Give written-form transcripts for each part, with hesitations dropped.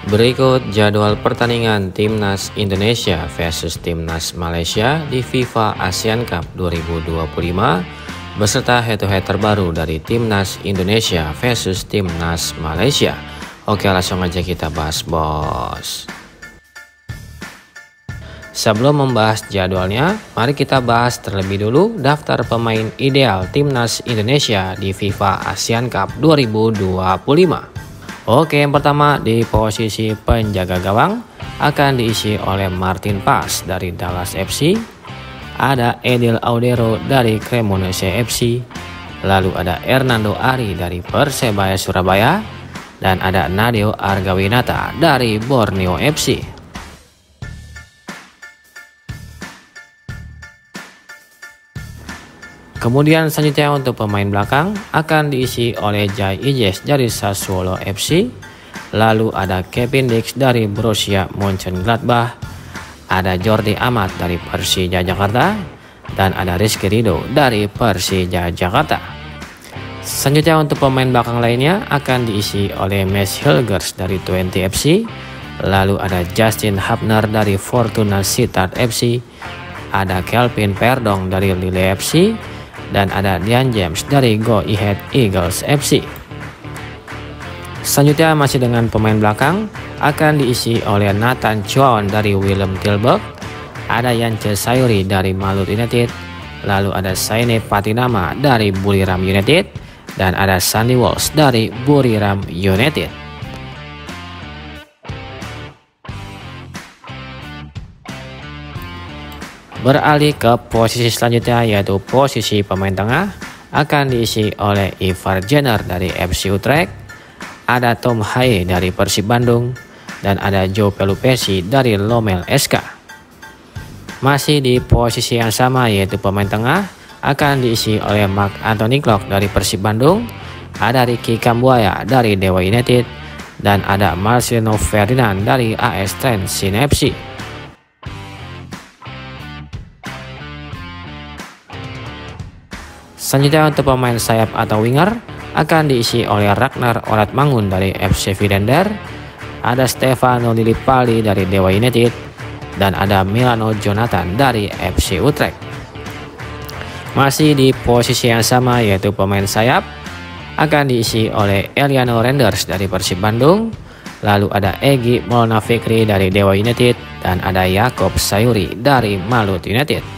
Berikut jadwal pertandingan Timnas Indonesia versus Timnas Malaysia di FIFA ASEAN Cup 2025 beserta head-to-head terbaru dari Timnas Indonesia versus Timnas Malaysia. Oke, langsung aja kita bahas, bos. Sebelum membahas jadwalnya, mari kita bahas terlebih dulu daftar pemain ideal Timnas Indonesia di FIFA ASEAN Cup 2025. Oke, yang pertama di posisi penjaga gawang akan diisi oleh Martin Paes dari Dallas FC, ada Edil Audero dari Cremonese FC, lalu ada Hernando Ari dari Persebaya Surabaya, dan ada Nadeo Argawinata dari Borneo FC. Kemudian selanjutnya untuk pemain belakang akan diisi oleh Jai Ijes dari Sassuolo FC, lalu ada Kevin Dix dari Borussia Mönchengladbach, ada Jordi Amat dari Persija Jakarta, dan ada Rizky Ridho dari Persija Jakarta. Selanjutnya untuk pemain belakang lainnya akan diisi oleh Mats Hilgers dari Twente FC, lalu ada Justin Hubner dari Fortuna Sittard FC, ada Kelvin Verdonk dari Lille FC, dan ada Dian James dari Go Ahead Eagles FC. Selanjutnya masih dengan pemain belakang akan diisi oleh Nathan Chuan dari Willem Tilburg, ada Yance Sayuri dari Malut United, lalu ada Saine Patinama dari Buriram United, dan ada Sandy Walsh dari Buriram United. Beralih ke posisi selanjutnya yaitu posisi pemain tengah akan diisi oleh Ivar Jenner dari FC Utrecht, ada Tom Haye dari Persib Bandung, dan ada Joe Pelupesi dari Lommel SK. Masih di posisi yang sama yaitu pemain tengah akan diisi oleh Marc Anthony Klok dari Persib Bandung, ada Ricky Kambuaya dari Dewa United, dan ada Marcelino Ferdinand dari AS Trentin FC. Selanjutnya untuk pemain sayap atau winger akan diisi oleh Ragnar Oratmangun dari FC Vidender, ada Stefano Lillipali dari Dewa United, dan ada Milano Jonathan dari FC Utrecht. Masih di posisi yang sama yaitu pemain sayap akan diisi oleh Eliano Renders dari Persib Bandung, lalu ada Egy Maulana Fikri dari Dewa United, dan ada Yakob Sayuri dari Malut United.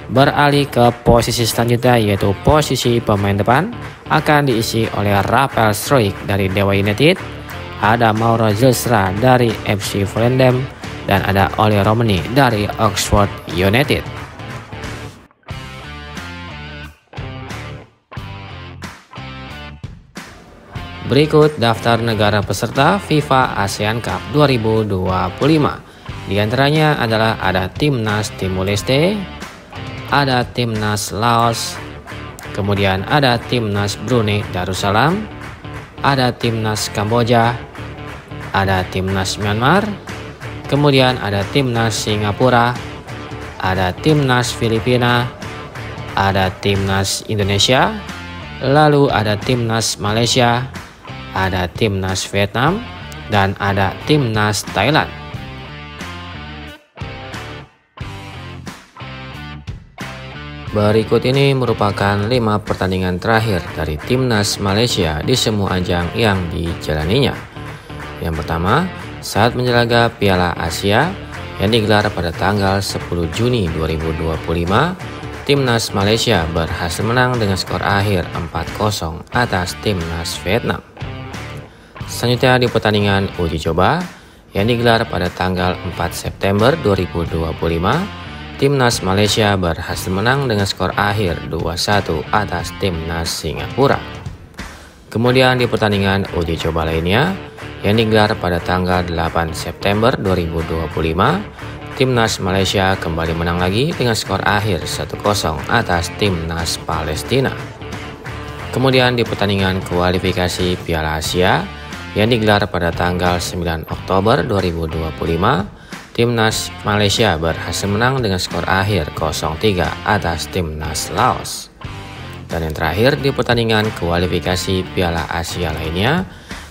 Beralih ke posisi selanjutnya yaitu posisi pemain depan akan diisi oleh Rafael Struijk dari Dewa United, ada Mauro Zilstra dari FC Volendam, dan ada Oli Romani dari Oxford United. Berikut daftar negara peserta FIFA ASEAN Cup 2025. Di antaranya adalah ada Timnas Timor Leste, ada Timnas Laos, kemudian ada Timnas Brunei Darussalam, ada Timnas Kamboja, ada Timnas Myanmar, kemudian ada Timnas Singapura, ada Timnas Filipina, ada Timnas Indonesia, lalu ada Timnas Malaysia, ada Timnas Vietnam, dan ada Timnas Thailand. Berikut ini merupakan 5 pertandingan terakhir dari Timnas Malaysia di semua ajang yang dijalaninya. Yang pertama, saat menjelaga Piala Asia yang digelar pada tanggal 10 Juni 2025, Timnas Malaysia berhasil menang dengan skor akhir 4-0 atas Timnas Vietnam. Selanjutnya di pertandingan uji coba yang digelar pada tanggal 4 September 2025, Timnas Malaysia berhasil menang dengan skor akhir 2-1 atas Timnas Singapura. Kemudian di pertandingan uji coba lainnya yang digelar pada tanggal 8 September 2025, Timnas Malaysia kembali menang lagi dengan skor akhir 1-0 atas Timnas Palestina. Kemudian di pertandingan kualifikasi Piala Asia yang digelar pada tanggal 9 Oktober 2025, Timnas Malaysia berhasil menang dengan skor akhir 0-3 atas Timnas Laos. Dan yang terakhir di pertandingan kualifikasi Piala Asia lainnya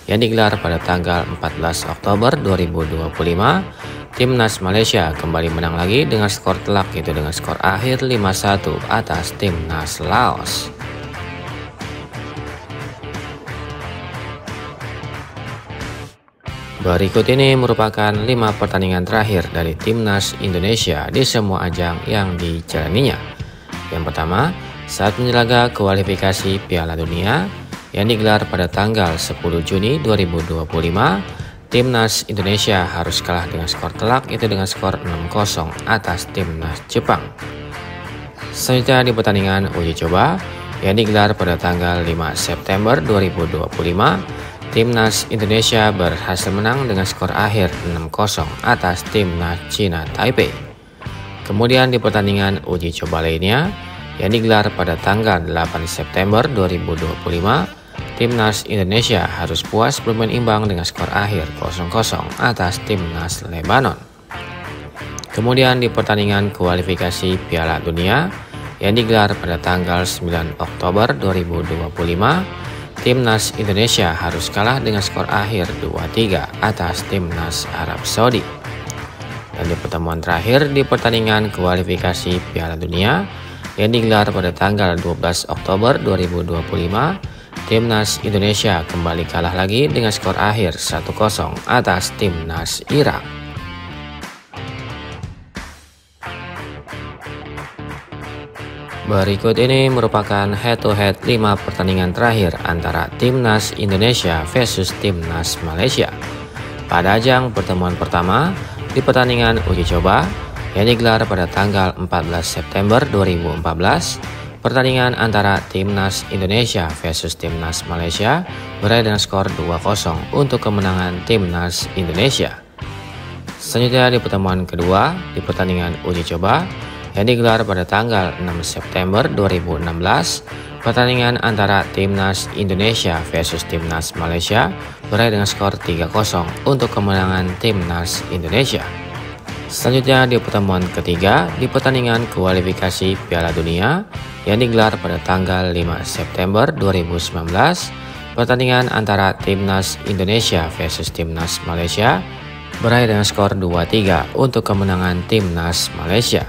yang digelar pada tanggal 14 Oktober 2025, Timnas Malaysia kembali menang lagi dengan skor telak, yaitu dengan skor akhir 5-1 atas Timnas Laos. Berikut ini merupakan 5 pertandingan terakhir dari Timnas Indonesia di semua ajang yang dijalaninya. Yang pertama, saat menjelaga kualifikasi Piala Dunia yang digelar pada tanggal 10 Juni 2025, Timnas Indonesia harus kalah dengan skor telak, yaitu dengan skor 6-0 atas Timnas Jepang. Selanjutnya di pertandingan uji coba yang digelar pada tanggal 5 September 2025, Timnas Indonesia berhasil menang dengan skor akhir 6-0 atas Timnas China Taipei. Kemudian di pertandingan uji coba lainnya yang digelar pada tanggal 8 September 2025, Timnas Indonesia harus puas bermain imbang dengan skor akhir 0-0 atas Timnas Lebanon. Kemudian di pertandingan kualifikasi Piala Dunia yang digelar pada tanggal 9 Oktober 2025, Timnas Indonesia harus kalah dengan skor akhir 2-3 atas Timnas Arab Saudi. Dan di pertemuan terakhir di pertandingan kualifikasi Piala Dunia yang digelar pada tanggal 12 Oktober 2025, Timnas Indonesia kembali kalah lagi dengan skor akhir 1-0 atas Timnas Irak. Berikut ini merupakan head-to-head 5 pertandingan terakhir antara Timnas Indonesia versus Timnas Malaysia. Pada ajang pertemuan pertama di pertandingan uji coba yang digelar pada tanggal 14 September 2014, pertandingan antara Timnas Indonesia versus Timnas Malaysia berakhir dengan skor 2-0 untuk kemenangan Timnas Indonesia. Selanjutnya di pertemuan kedua di pertandingan uji coba yang digelar pada tanggal 6 September 2016, pertandingan antara Timnas Indonesia versus Timnas Malaysia berakhir dengan skor 3-0 untuk kemenangan Timnas Indonesia. Selanjutnya di pertemuan ketiga di pertandingan kualifikasi Piala Dunia yang digelar pada tanggal 5 September 2019, pertandingan antara Timnas Indonesia versus Timnas Malaysia berakhir dengan skor 2-3 untuk kemenangan Timnas Malaysia.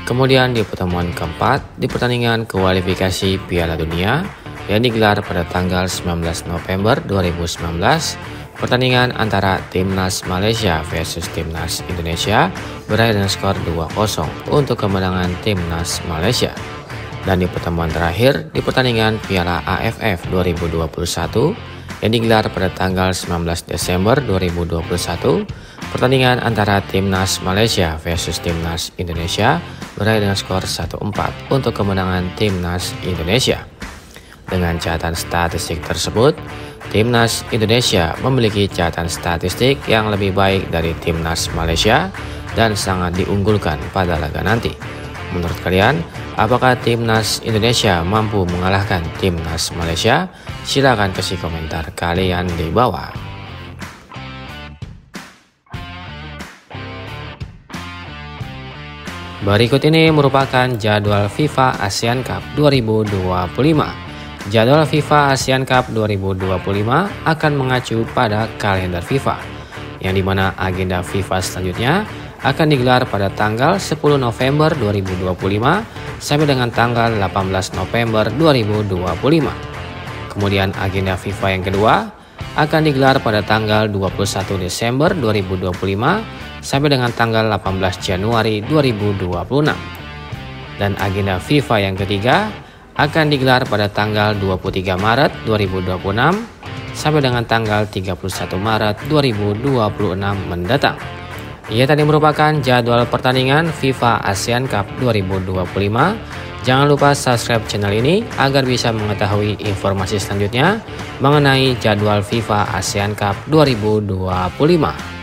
Kemudian di pertemuan keempat di pertandingan kualifikasi Piala Dunia yang digelar pada tanggal 19 November 2019, pertandingan antara Timnas Malaysia versus Timnas Indonesia berakhir dengan skor 2-0 untuk kemenangan Timnas Malaysia. Dan di pertemuan terakhir di pertandingan Piala AFF 2021 yang digelar pada tanggal 19 Desember 2021, pertandingan antara Timnas Malaysia versus Timnas Indonesia berakhir dengan skor 1-4 untuk kemenangan Timnas Indonesia. Dengan catatan statistik tersebut, Timnas Indonesia memiliki catatan statistik yang lebih baik dari Timnas Malaysia dan sangat diunggulkan pada laga nanti. Menurut kalian, apakah Timnas Indonesia mampu mengalahkan Timnas Malaysia? Silahkan kasih komentar kalian di bawah. Berikut ini merupakan jadwal FIFA ASEAN Cup 2025. Jadwal FIFA ASEAN Cup 2025 akan mengacu pada kalender FIFA, yang dimana agenda FIFA selanjutnya akan digelar pada tanggal 10 November 2025 sampai dengan tanggal 18 November 2025. Kemudian agenda FIFA yang kedua akan digelar pada tanggal 21 Desember 2025 sampai dengan tanggal 18 Januari 2026. Dan agenda FIFA yang ketiga akan digelar pada tanggal 23 Maret 2026 sampai dengan tanggal 31 Maret 2026 mendatang. Ia tadi merupakan jadwal pertandingan FIFA ASEAN Cup 2025. Jangan lupa subscribe channel ini agar bisa mengetahui informasi selanjutnya mengenai jadwal FIFA ASEAN Cup 2025.